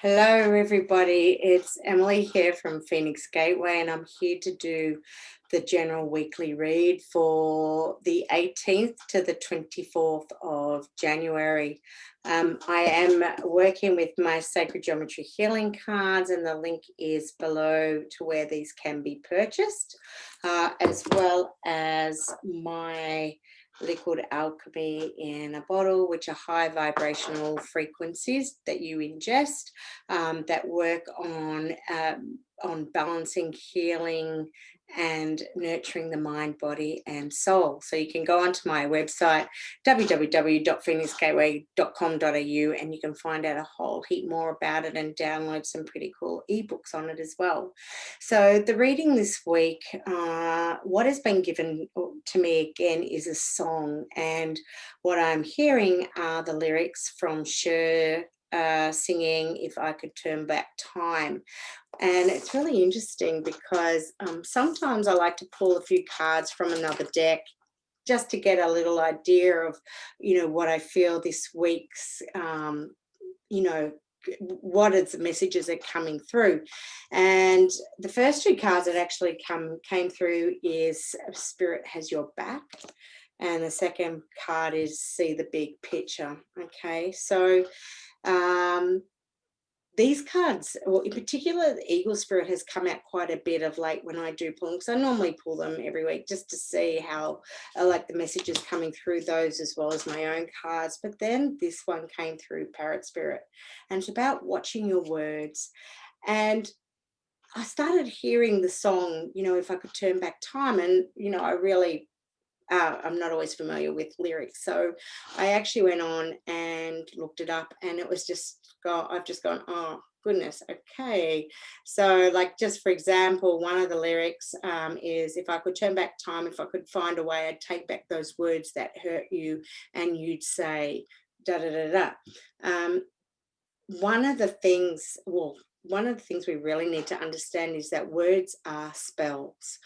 Hello, everybody. It's Emily here from Phoenix Gateway, and I'm here to do the general weekly read for the 18th to the 24th of January. I am working with my Sacred Geometry Healing cards, and the link is below to where these can be purchased, as well as my liquid alchemy in a bottle, which are high vibrational frequencies that you ingest that work on balancing, healing, and nurturing the mind, body, and soul. So you can go onto my website, www.phoenixgateway.com.au, and you can find out a whole heap more about it and download some pretty cool ebooks on it as well. So the reading this week, what has been given to me again is a song, and what I'm hearing are the lyrics from Cher singing If I Could Turn Back Time. And it's really interesting because sometimes I like to pull a few cards from another deck just to get a little idea of, what I feel this week's, you know, what are the messages that are coming through. And the first two cards that actually came through is Spirit Has Your Back. And the second card is See the Big Picture. Okay, so these cards, well, in particular, the Eagle Spirit has come out quite a bit of late when I do pull them, because I normally pull them every week just to see how I like the messages coming through those as well as my own cards. But then this one came through Parrot Spirit, and it's about watching your words. And I started hearing the song, If I Could Turn Back Time, and, I really I'm not always familiar with lyrics. So I actually went on and looked it up, and it was I've just gone, oh, goodness, okay. So, like, just for example, one of the lyrics is, if I could turn back time, if I could find a way, I'd take back those words that hurt you, and you'd say, da da da da. Um, one of the things, well, one of the things we really need to understand is that words are spells.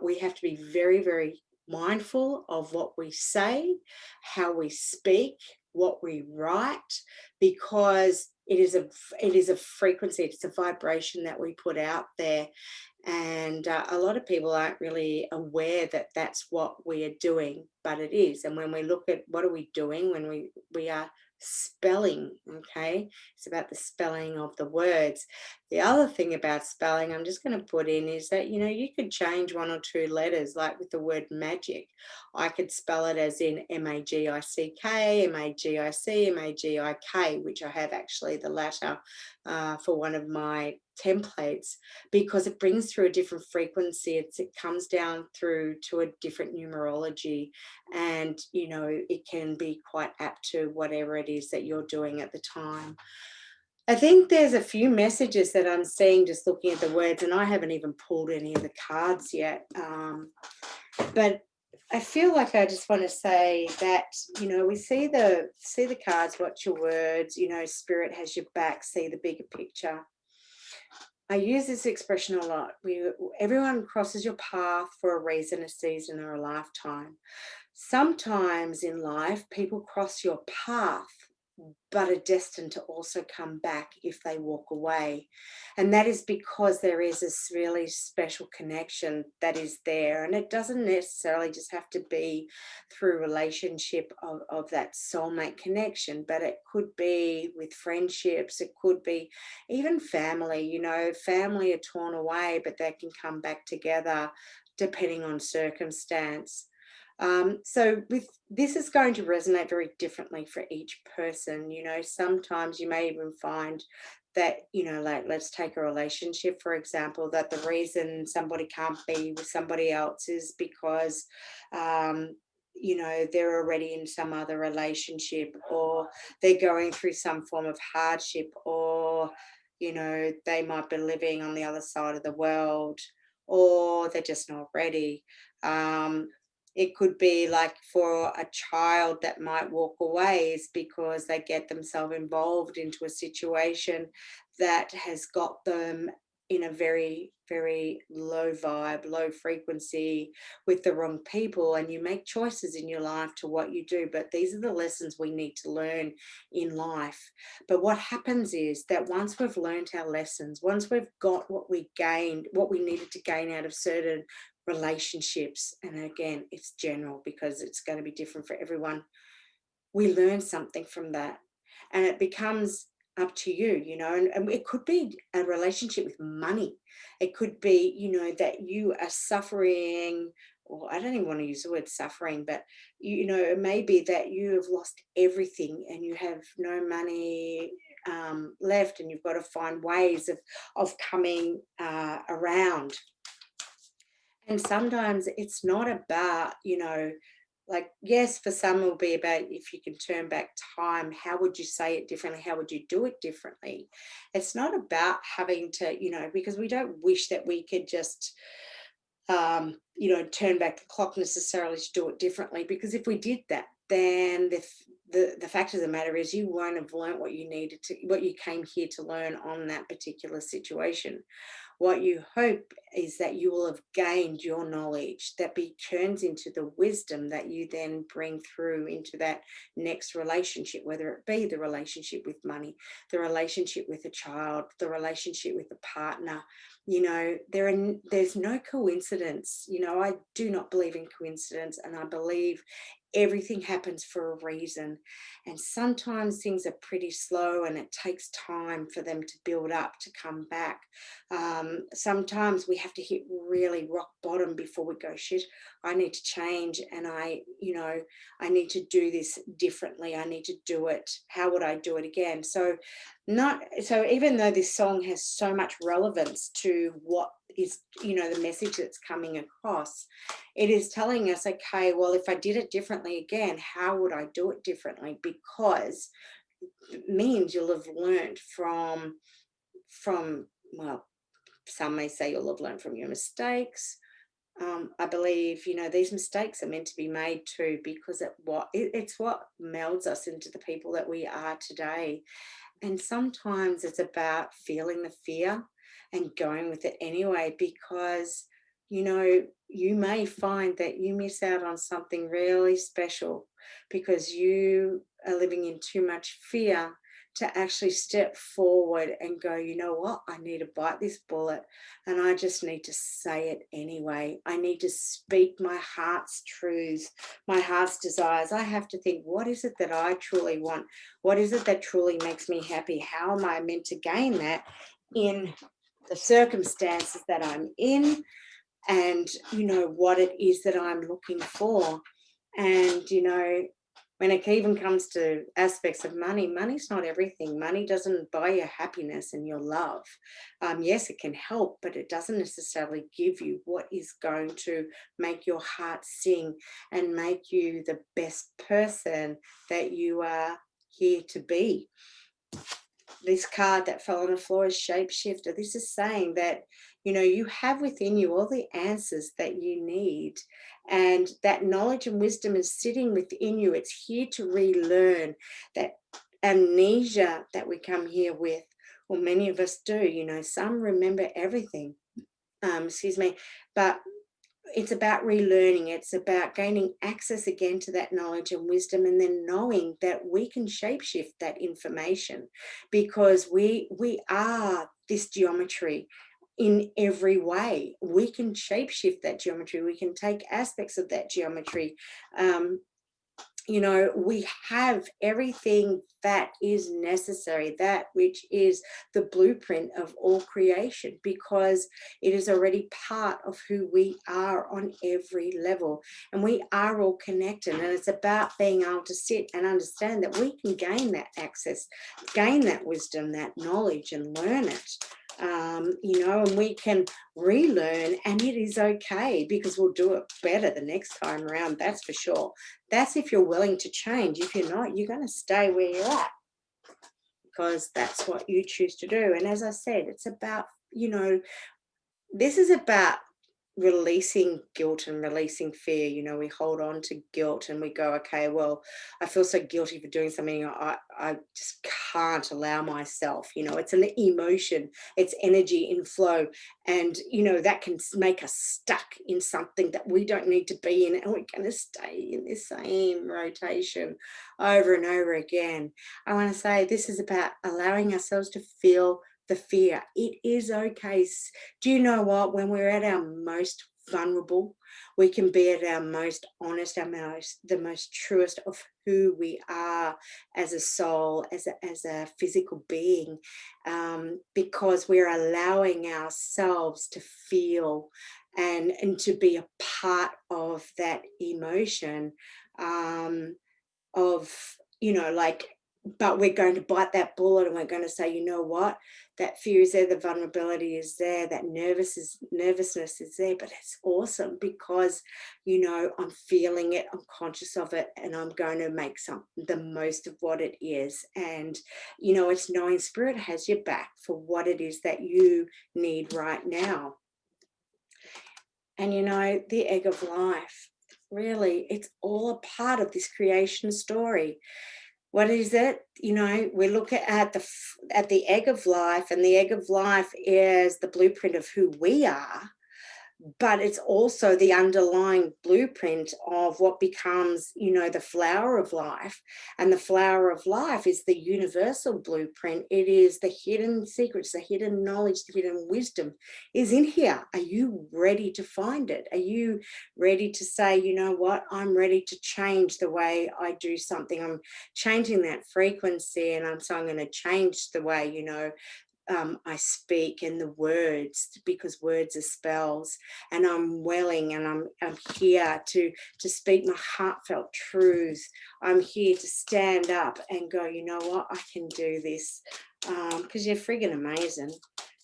We have to be very, very mindful of what we say, how we speak, what we write, because it is a frequency, it's a vibration that we put out there, and a lot of people aren't really aware that that's what we are doing, but it is. And when we look at what are we doing when we are spelling, okay, it's about the spelling of the words. The other thing about spelling I'm just going to put in is that you could change one or two letters, like with the word magic. I could spell it as in M-A-G-I-C-K, M-A-G-I-C, M-A-G-I-K, which I have actually the latter for one of my templates, because it brings through a different frequency. It comes down through to a different numerology, and it can be quite apt to whatever it is that you're doing at the time. I think there's a few messages that I'm seeing just looking at the words, and I haven't even pulled any of the cards yet. But I feel like I just want to say that we see the cards, watch your words. Spirit has your back. See the bigger picture. I use this expression a lot. Everyone crosses your path for a reason, a season, or a lifetime. Sometimes in life, people cross your path, but are destined to also come back if they walk away. And that is because there is this really special connection that is there. And it doesn't necessarily just have to be through relationship of that soulmate connection, but it could be with friendships, it could be even family. Family are torn away, but they can come back together depending on circumstance. So with this is going to resonate very differently for each person. Sometimes you may even find that, like, let's take a relationship, for example, that the reason somebody can't be with somebody else is because, they're already in some other relationship, or they're going through some form of hardship, or, they might be living on the other side of the world, or they're just not ready. It could be like for a child that might walk away is because they get themselves involved into a situation that has got them in a very, very low vibe, low frequency with the wrong people, and you make choices in your life to what you do. But these are the lessons we need to learn in life. But what happens is that once we've learned our lessons, once we've got what we gained, what we needed to gain out of certain relationships, and again, it's general because it's going to be different for everyone, we learn something from that, and it becomes up to you, and it could be a relationship with money. It could be, that you are suffering, or I don't even want to use the word suffering, but it may be that you have lost everything and you have no money left, and you've got to find ways of coming around. And sometimes it's not about, like, yes, for some it'll be about, if you can turn back time, how would you say it differently? How would you do it differently? It's not about having to, because we don't wish that we could just, turn back the clock necessarily to do it differently. Because if we did that, then the fact of the matter is you won't have learned what you came here to learn on that particular situation. What you hope is that you will have gained your knowledge that turns into the wisdom that you then bring through into that next relationship, whether it be the relationship with money, the relationship with a child, the relationship with a partner. There's no coincidence. I do not believe in coincidence, and I believe everything happens for a reason. And sometimes things are pretty slow and it takes time for them to build up, to come back. Sometimes we have to hit really rock bottom before we go, shit, I need to change, and I need to do this differently. I need to do it. How would I do it again? So even though this song has so much relevance to what is, the message that's coming across, it is telling us, okay, well, if I did it differently again, how would I do it differently? Because it means you'll have learned from well, some may say you'll have learned from your mistakes. I believe, these mistakes are meant to be made too, because it's what melds us into the people that we are today. And sometimes it's about feeling the fear and going with it anyway, because, you may find that you miss out on something really special because you are living in too much fear to actually step forward and go, you know what, I need to bite this bullet, and I just need to say it anyway. I need to speak my heart's truths, my heart's desires. I have to think, what is it that I truly want? What is it that truly makes me happy? How am I meant to gain that in the circumstances that I'm in? And, what it is that I'm looking for. And, when it even comes to aspects of money, money's not everything. Money doesn't buy your happiness and your love. Yes, it can help, but it doesn't necessarily give you what is going to make your heart sing and make you the best person that you are here to be. This card that fell on the floor is shapeshifter. This is saying that, you have within you all the answers that you need, and that knowledge and wisdom is sitting within you. It's here to relearn that amnesia that we come here with, or many of us do. Some remember everything, excuse me, but it's about relearning. It's about gaining access again to that knowledge and wisdom, and then knowing that we can shapeshift that information, because we are this geometry in every way. We can shapeshift that geometry. We can take aspects of that geometry. We have everything that is necessary, that which is the blueprint of all creation, because it is already part of who we are on every level. And we are all connected. And it's about being able to sit and understand that we can gain that access, gain that wisdom, that knowledge, and learn it. And we can relearn, and it is okay, because we'll do it better the next time around. That's for sure. That's if you're willing to change. If you're not, you're going to stay where you're at, because that's what you choose to do. And as I said, it's about, this is about releasing guilt and releasing fear. You know, we hold on to guilt and we go, okay, well, I feel so guilty for doing something. I just can't allow myself. You know, it's an emotion, it's energy in flow. And, you know, that can make us stuck in something that we don't need to be in. And we're going to stay in this same rotation over and over again. I want to say this is about allowing ourselves to feel the fear. It is okay. Do you know what? When we're at our most vulnerable, we can be at our most honest, the most truest of who we are as a soul, as a physical being, because we're allowing ourselves to feel and to be a part of that emotion, of, you know, like, but we're going to bite that bullet and we're going to say, you know what, that fear is there, the vulnerability is there, that nervousness is there, but it's awesome because, you know, I'm feeling it, I'm conscious of it, and I'm going to make the most of what it is. And, you know, it's knowing spirit has your back for what it is that you need right now. And, you know, the egg of life, really, it's all a part of this creation story. What is it? You know, we look at the egg of life, and the egg of life is the blueprint of who we are, but it's also the underlying blueprint of what becomes, you know, the flower of life. And the flower of life is the universal blueprint. It is the hidden secrets, the hidden knowledge, the hidden wisdom is in here. Are you ready to find it? Are you ready to say, you know what, I'm ready to change the way I do something. I'm changing that frequency, and so I'm going to change the way, you know, I speak, and the words, because words are spells. And I'm willing, and I'm here to speak my heartfelt truth. I'm here to stand up and go, you know what, I can do this, because you're friggin' amazing.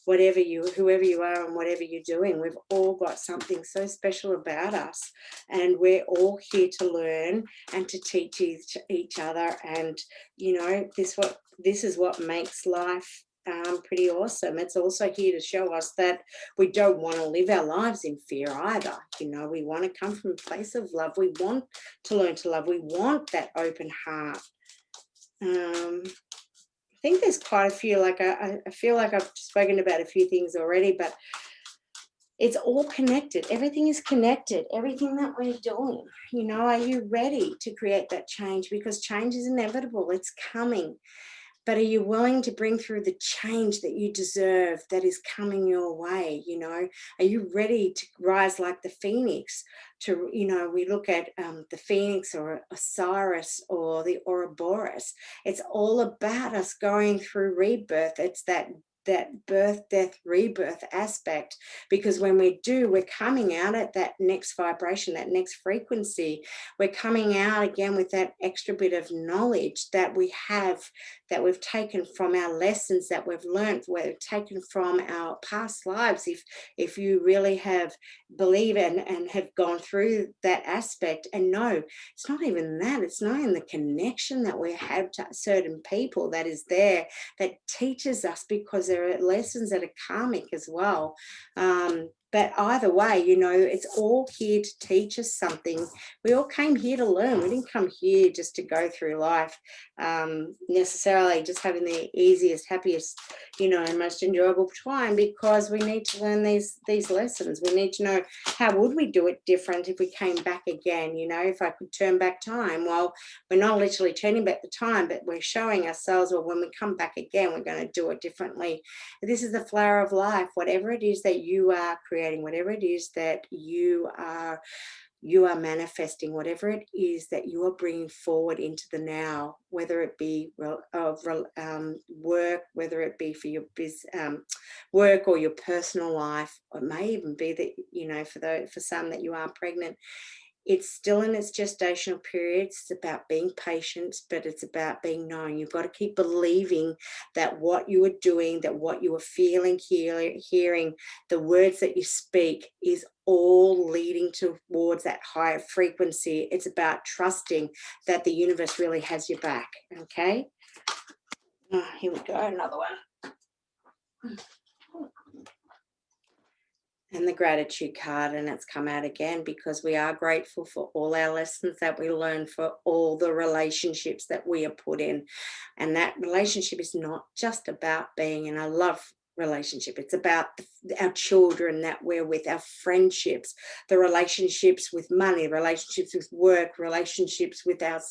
Whoever you are and whatever you're doing, we've all got something so special about us, and we're all here to learn and to teach each other. And, you know, this is what makes life pretty awesome. It's also here to show us that we don't want to live our lives in fear either. You know, we want to come from a place of love. We want to learn to love. We want that open heart. I think there's quite a few, like I feel like I've spoken about a few things already, but it's all connected. Everything is connected. Everything that we're doing, you know, are you ready to create that change? Because change is inevitable. It's coming. But are you willing to bring through the change that you deserve, that is coming your way? You know, are you ready to rise like the phoenix? To, you know, we look at the phoenix or Osiris or the Ouroboros. It's all about us going through rebirth. It's that birth, death, rebirth aspect, because when we do, we're coming out at that next vibration, that next frequency. We're coming out again with that extra bit of knowledge that we have, that we've taken from our lessons that we've learned, we've taken from our past lives. If you really have believe and have gone through that aspect, and no, it's not even that, it's knowing the connection that we have to certain people that is there, that teaches us, because there are lessons that are karmic as well. But either way, you know, it's all here to teach us something. We all came here to learn. We didn't come here just to go through life necessarily just having the easiest, happiest, you know, and most enjoyable time, because we need to learn these lessons. We need to know, how would we do it different if we came back again? You know, if I could turn back time, well, we're not literally turning back the time, but we're showing ourselves, well, when we come back again, we're going to do it differently. This is the flower of life. Whatever it is that you are creating, whatever it is that you are manifesting, whatever it is that you are bringing forward into the now, whether it be work, whether it be for your work or your personal life, or it may even be that, you know, for some that you are pregnant. It's still in its gestational period. It's about being patient, but it's about being known. You've got to keep believing that what you are doing, that what you are feeling, hearing, the words that you speak is all leading towards that higher frequency. It's about trusting that the universe really has your back. Okay. Here we go. Another one. and the gratitude card, and it's come out again because we are grateful for all our lessons that we learn, for all the relationships that we are put in. And that relationship is not just about being in a love relationship, it's about our children that we're with, our friendships, the relationships with money, relationships with work, relationships with our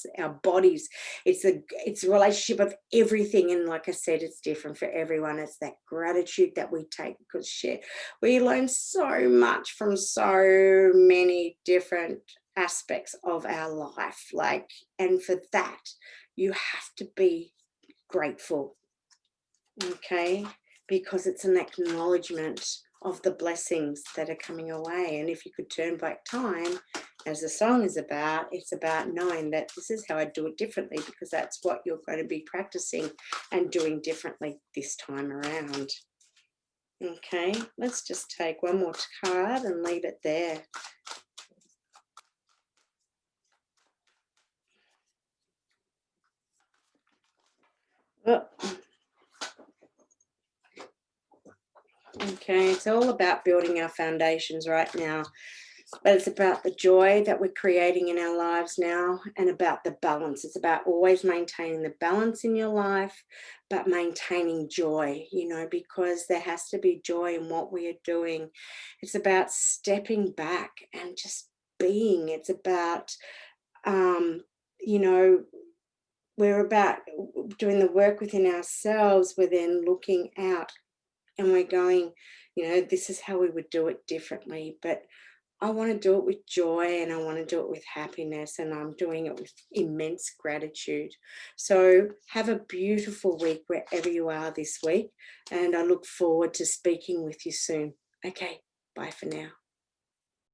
bodies. It's a relationship of everything, and like I said, it's different for everyone. It's that gratitude that we take, because shit, we learn so much from so many different aspects of our life, like, and for that you have to be grateful, okay, because it's an acknowledgement of the blessings that are coming away. And if you could turn back time, as the song is about, it's about knowing that this is how I do it differently, because that's what you're going to be practicing and doing differently this time around. Okay, let's just take one more card and leave it there. Oh. Okay, it's all about building our foundations right now, but it's about the joy that we're creating in our lives now, and about the balance. It's about always maintaining the balance in your life, but maintaining joy, because there has to be joy in what we are doing. It's about stepping back and just being. It's about, you know, we're about doing the work within ourselves. We're then looking out and we're going, this is how we would do it differently. But I want to do it with joy, and I want to do it with happiness, and I'm doing it with immense gratitude. So have a beautiful week wherever you are this week, and I look forward to speaking with you soon. Okay, bye for now.